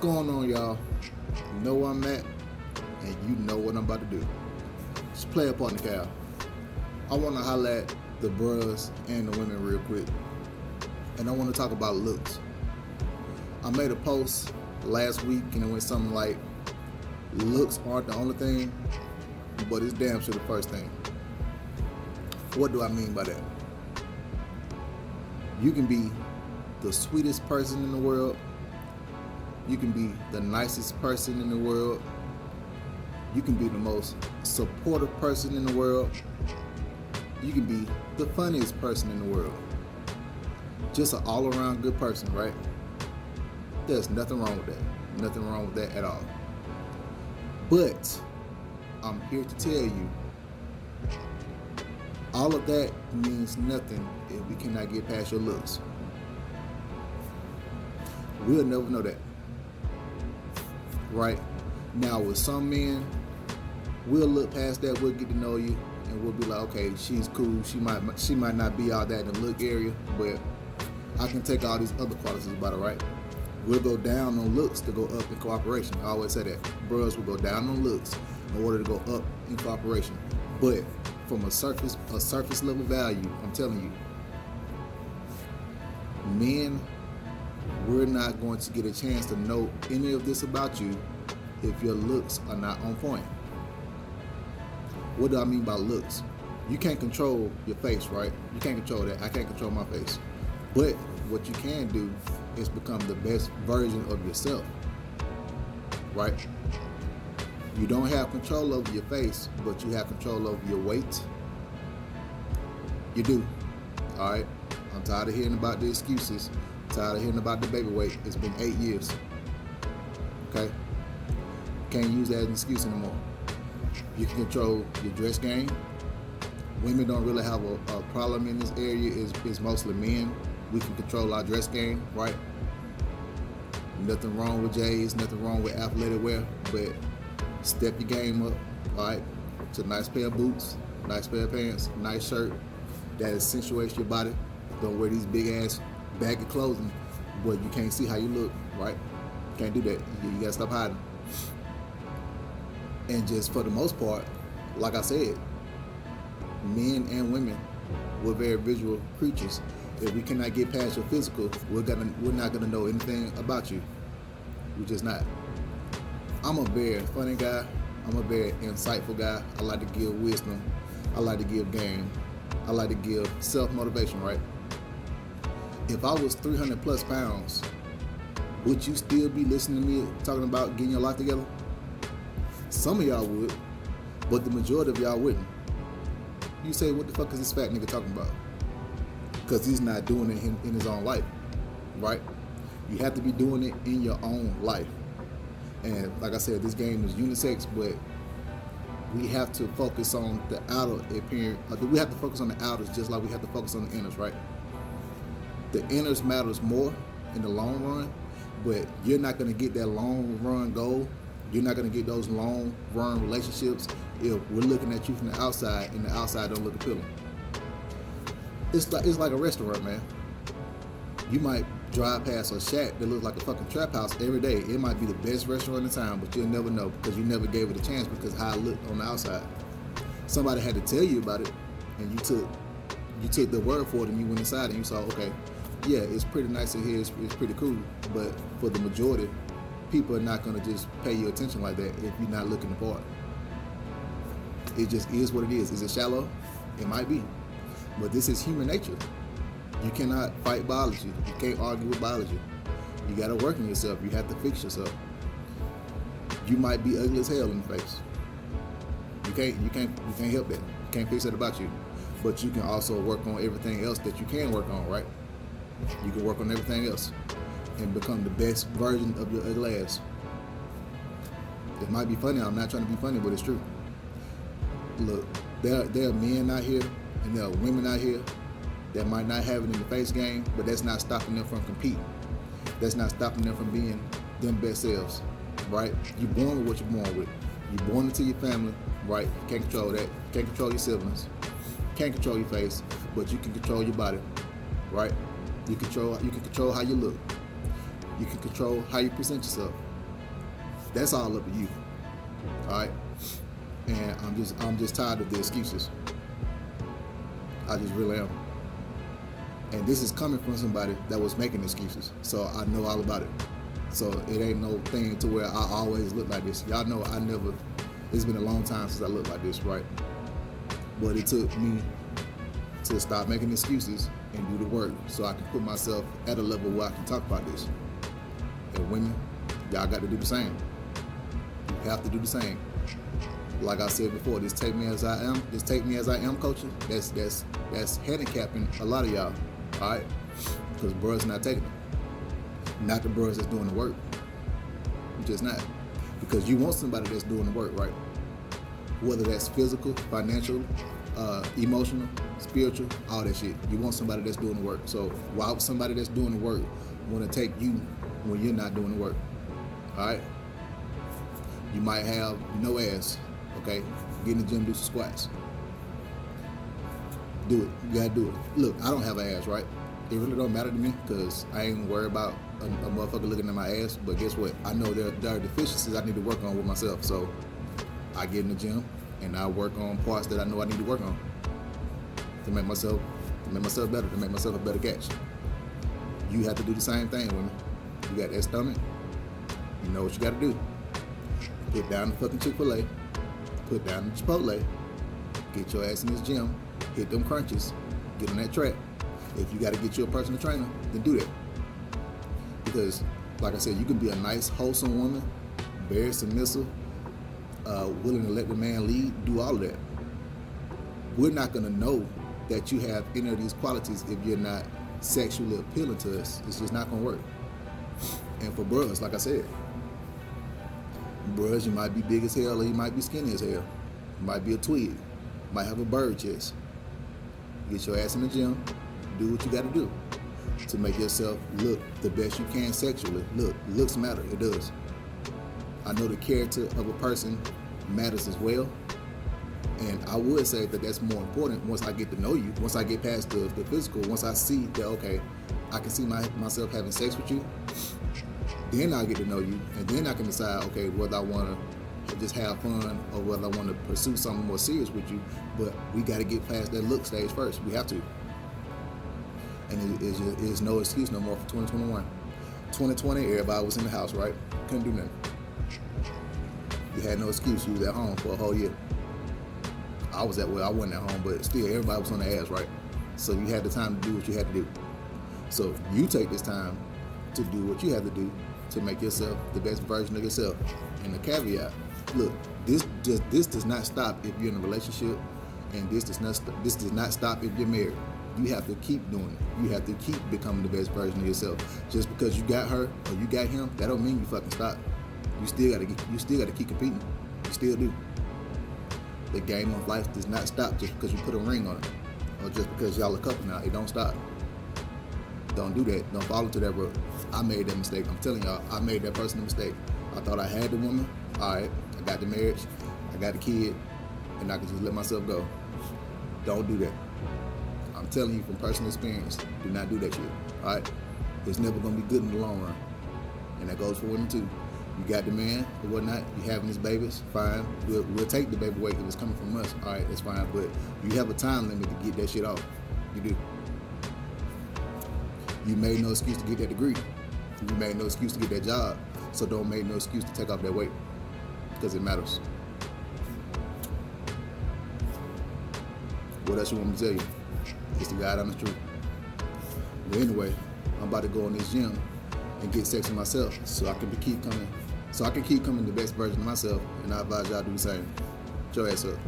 going on, y'all? You know where I'm at, and you know what I'm about to do. Just play up on the cow. I want to highlight the bros and the women real quick, and I want to talk about looks. I made a post last week, and it went something like, looks aren't the only thing, but it's damn sure the first thing. What do I mean by that? You can be the sweetest person in the world. You can be the nicest person in the world. You can be the most supportive person in the world. You can be the funniest person in the world. Just an all-around good person, right? There's nothing wrong with that. Nothing wrong with that at all. But I'm here to tell you, all of that means nothing if we cannot get past your looks. We'll never know that. Right? Now with some men, we'll look past that, we'll get to know you, and we'll be like, okay, she's cool, she might not be all that in the look area, but I can take all these other qualities about her, right? We'll go down on looks to go up in cooperation. I always say that. Bros will go down on looks in order to go up in cooperation. But from a surface level value, I'm telling you, men, we're not going to get a chance to know any of this about you if your looks are not on point. What do I mean by looks? You can't control your face, right? You can't control that. I can't control my face. But what you can do is become the best version of yourself, right? You don't have control over your face, but you have control over your weight. You do, all right? I'm tired of hearing about the excuses. Tired of hearing about the baby weight. It's been 8 years. Okay? Can't use that as an excuse anymore. You can control your dress game. Women don't really have a problem in this area. It's mostly men. We can control our dress game, right? Nothing wrong with J's, nothing wrong with athletic wear, but step your game up, all right? It's a nice pair of boots, nice pair of pants, nice shirt that accentuates your body. Don't wear these big ass baggy clothing, but you can't see how you look, right? Can't do that. You gotta stop hiding. And just for the most part, like I said, men and women, we're very visual creatures. If we cannot get past your physical, we're not gonna know anything about you. We're just not. I'm a very funny guy. I'm a very insightful guy. I like to give wisdom. I like to give game. I like to give self-motivation, right? If I was 300 plus pounds, would you still be listening to me talking about getting your life together? Some of y'all would, but the majority of y'all wouldn't. You say, what the fuck is this fat nigga talking about? Because he's not doing it in his own life, right? You have to be doing it in your own life. And like I said, this game is unisex, but we have to focus on the outer appearance. We have to focus on the outers just like we have to focus on the inners, right? The inners matters more in the long run, but you're not going to get that long run goal. You're not going to get those long run relationships if we're looking at you from the outside and the outside don't look appealing. It's like a restaurant, man. You might drive past a shack that looks like a fucking trap house every day. It might be the best restaurant in town, but you'll never know because you never gave it a chance because how it looked on the outside. Somebody had to tell you about it, and you took their word for it, and you went inside and you saw, okay, yeah, it's pretty nice in here, it's pretty cool, but for the majority, people are not going to just pay you attention like that if you're not looking the part. It just is what it is. Is it shallow? It might be. But this is human nature. You cannot fight biology. You can't argue with biology. You got to work on yourself. You have to fix yourself. You might be ugly as hell in the face. You can't help that. You can't fix that about you. But you can also work on everything else that you can work on, right? You can work on everything else and become the best version of your ugly ass. It might be funny. I'm not trying to be funny, but it's true. Look, there are men out here and there are women out here that might not have it in the face game, but that's not stopping them from competing. That's not stopping them from being them best selves, right? You're born with what you're born with. You're born into your family, right? You can't control that. You can't control your siblings. You can't control your face, but you can control your body, right? You can control how you look. You can control how you present yourself. That's all up to you. All right. And I'm just tired of the excuses. I just really am. And this is coming from somebody that was making excuses, so I know all about it. So it ain't no thing to where I always look like this. Y'all know I never. It's been a long time since I looked like this, right? But it took me to stop making excuses and do the work, so I can put myself at a level where I can talk about this. And women, y'all got to do the same. You have to do the same. Like I said before, this take me as I am. This take me as I am coaching. That's handicapping a lot of y'all. All right, because bruh's not taking it. Not the bruhs that's doing the work. Just not. Because you want somebody that's doing the work, right? Whether that's physical, financial, emotional, spiritual, all that shit. You want somebody that's doing the work. So why would somebody that's doing the work want to take you when you're not doing the work? All right. You might have no ass. Okay, get in the gym, do some squats. Do it. You gotta do it. Look, I don't have an ass, right? It really don't matter to me because I ain't worried about a motherfucker looking at my ass. But guess what? I know there are deficiencies I need to work on with myself. So I get in the gym and I work on parts that I know I need to work on to make myself better, to make myself a better catch. You have to do the same thing, women. You got that stomach. You know what you got to do. Put down the fucking Chick-fil-A. Put down the Chipotle. Get your ass in this gym. Hit them crunches. Get on that track. If you got to get you a personal trainer, then do that. Because, like I said, you can be a nice, wholesome woman, very submissive, willing to let the man lead, do all of that. We're not going to know that you have any of these qualities if you're not sexually appealing to us. It's just not going to work. And for bros, like I said, bros, you might be big as hell or you might be skinny as hell. You might be a twig. You might have a bird chest. Get your ass in the gym. Do what you got to do to make yourself look the best you can sexually. Look, looks matter. It does. I know the character of a person matters as well. And I would say that that's more important once I get to know you, once I get past the physical, once I see that, okay, I can see myself having sex with you, then I'll get to know you, and then I can decide, okay, whether I want to just have fun or whether I want to pursue something more serious with you. But we got to get past that look stage first. We have to. And it is no excuse no more for 2021. 2020, everybody was in the house, right? Couldn't do nothing. You had no excuse. You was at home for a whole year. I wasn't at home, but still, everybody was on their ass, right? So you had the time to do what you had to do. So you take this time to do what you have to do to make yourself the best version of yourself. And the caveat, look, this does not stop if you're in a relationship, and this does not stop if you're married. You have to keep doing it. You have to keep becoming the best version of yourself. Just because you got her or you got him, that don't mean you fucking stop. You still gotta keep competing. You still do. The game of life does not stop just because you put a ring on it, or just because y'all a couple now. It don't stop. Don't do that. Don't fall into that road. I made that mistake. I'm telling y'all, I made that personal mistake. I thought I had the woman. All right, I got the marriage, I got the kid, and I can just let myself go. Don't do that. I'm telling you from personal experience, do not do that shit. All right, it's never gonna be good in the long run, and that goes for women too. You got the man or whatnot, you having his babies, fine. We'll take the baby away if it's coming from us. All right, that's fine. But you have a time limit to get that shit off. You do. You made no excuse to get that degree. You made no excuse to get that job. So don't make no excuse to take off that weight, because it matters. What else you want me to tell you? It's the God honest truth. But anyway, I'm about to go in this gym and get sex with myself, so I can keep coming the best version of myself, and I advise y'all do the same. Get your ass up.